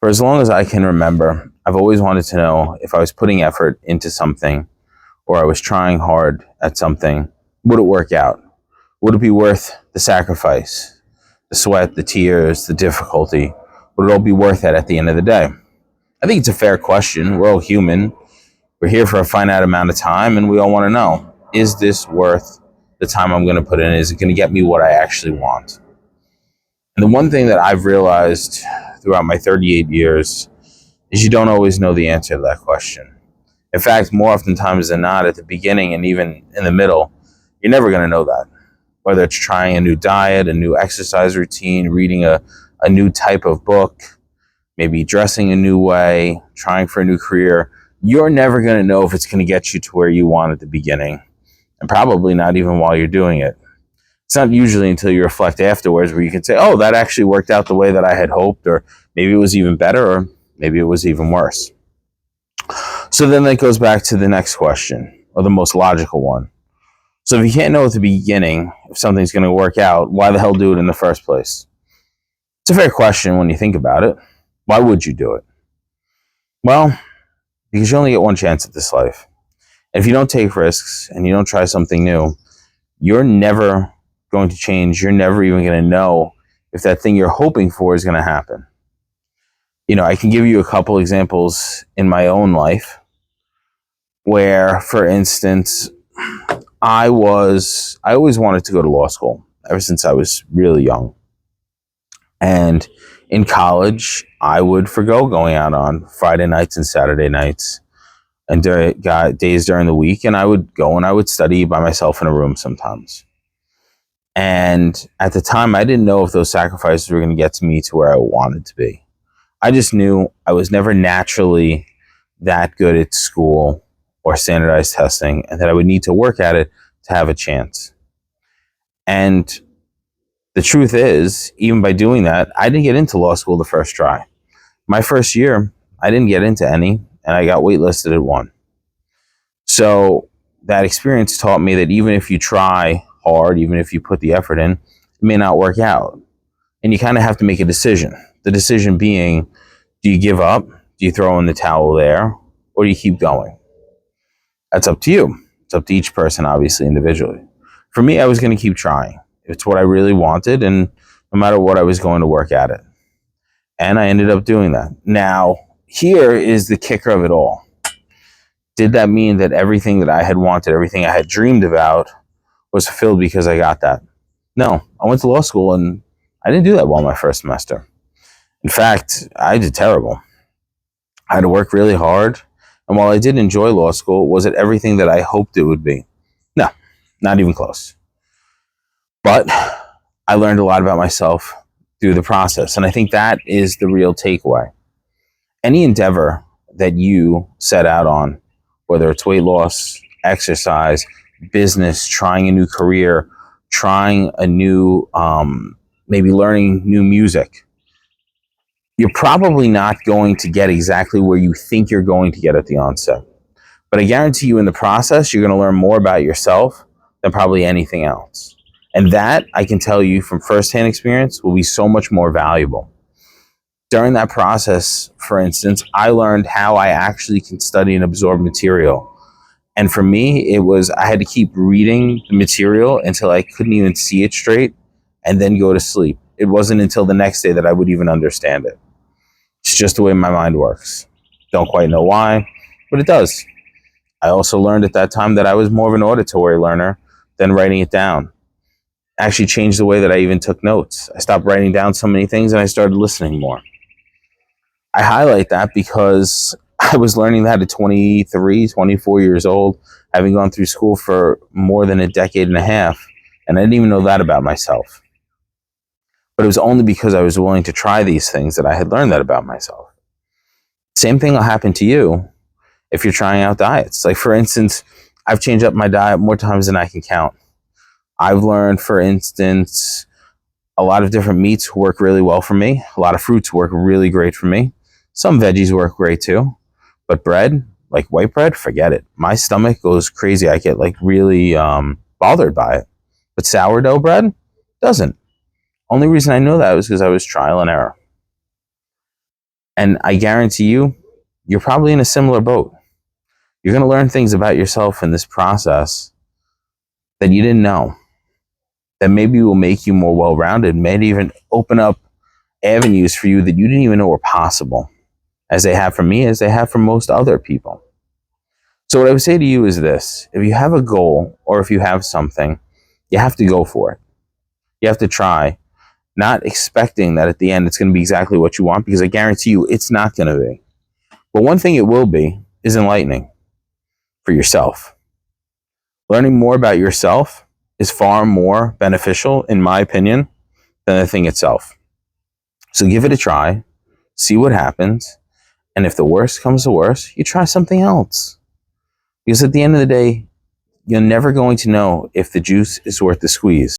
For as long as I can remember, I've always wanted to know if I was putting effort into something or I was trying hard at something, would it work out? Would it be worth the sacrifice, the sweat, the tears, the difficulty? Would it all be worth it at the end of the day? I think it's a fair question. We're all human. We're here for a finite amount of time, and we all want to know, is this worth the time I'm going to put in? Is it going to get me what I actually want? And the one thing that I've realized throughout my 38 years is you don't always know the answer to that question. In fact, more oftentimes than not, at the beginning and even in the middle, you're never going to know that. Whether it's trying a new diet, a new exercise routine, reading a new type of book, maybe dressing a new way, trying for a new career, you're never going to know if it's going to get you to where you want at the beginning, and probably not even while you're doing it. It's not usually until you reflect afterwards where you can say, oh, that actually worked out the way that I had hoped, or maybe it was even better, or maybe it was even worse. So then that goes back to the next question, or the most logical one. So if you can't know at the beginning if something's going to work out, why the hell do it in the first place? It's a fair question when you think about it. Why would you do it? Well, because you only get one chance at this life. And if you don't take risks and you don't try something new, you're never going to change. You're never even going to know if that thing you're hoping for is going to happen. I can give you a couple examples in my own life where, for instance, I always wanted to go to law school ever since I was really young. And in college, I would forgo going out on Friday nights and Saturday nights and days during the week. And I would go and I would study by myself in a room sometimes. And at the time, I didn't know if those sacrifices were going to get me to where I wanted to be. I just knew I was never naturally that good at school or standardized testing, and that I would need to work at it to have a chance. And the truth is, even by doing that, I didn't get into law school the first try. My first year, I didn't get into any, and I got waitlisted at one. So that experience taught me that even if you try hard, even if you put the effort in, it may not work out. And you kind of have to make a decision. The decision being, do you give up? Do you throw in the towel there? Or do you keep going? That's up to you. It's up to each person, obviously, individually. For me, I was going to keep trying. It's what I really wanted, and no matter what, I was going to work at it. And I ended up doing that. Now, here is the kicker of it all. Did that mean that everything that I had wanted, everything I had dreamed about, was fulfilled because I got that? No. I went to law school, and I didn't do that well my first semester. In fact, I did terrible. I had to work really hard. And while I did enjoy law school, was it everything that I hoped it would be? No, not even close. But I learned a lot about myself through the process. And I think that is the real takeaway. Any endeavor that you set out on, whether it's weight loss, exercise, business, trying a new career, trying a new, maybe learning new music, you're probably not going to get exactly where you think you're going to get at the onset. But I guarantee you in the process, you're going to learn more about yourself than probably anything else. And that, I can tell you from firsthand experience, will be so much more valuable. During that process, for instance, I learned how I actually can study and absorb material. And for me, it was, I had to keep reading the material until I couldn't even see it straight and then go to sleep. It wasn't until the next day that I would even understand it. It's just the way my mind works. Don't quite know why, but it does. I also learned at that time that I was more of an auditory learner than writing it down. Actually changed the way that I even took notes. I stopped writing down so many things and I started listening more. I highlight that because I was learning that at 23, 24 years old, having gone through school for more than a decade and a half, and I didn't even know that about myself. But it was only because I was willing to try these things that I had learned that about myself. Same thing will happen to you if you're trying out diets. Like, for instance, I've changed up my diet more times than I can count. I've learned, for instance, a lot of different meats work really well for me. A lot of fruits work really great for me. Some veggies work great too. But bread, like white bread, forget it. My stomach goes crazy. I get like really bothered by it. But sourdough bread doesn't. Only reason I know that was because I was trial and error. And I guarantee you, you're probably in a similar boat. You're going to learn things about yourself in this process that you didn't know, that maybe will make you more well-rounded, maybe even open up avenues for you that you didn't even know were possible, as they have for me, as they have for most other people. So what I would say to you is this: if you have a goal or if you have something, you have to go for it. You have to try, not expecting that at the end it's going to be exactly what you want, because I guarantee you it's not going to be. But one thing it will be is enlightening for yourself. Learning more about yourself is far more beneficial, in my opinion, than the thing itself. So give it a try, see what happens, and if the worst comes to worst, you try something else. Because at the end of the day, you're never going to know if the juice is worth the squeeze.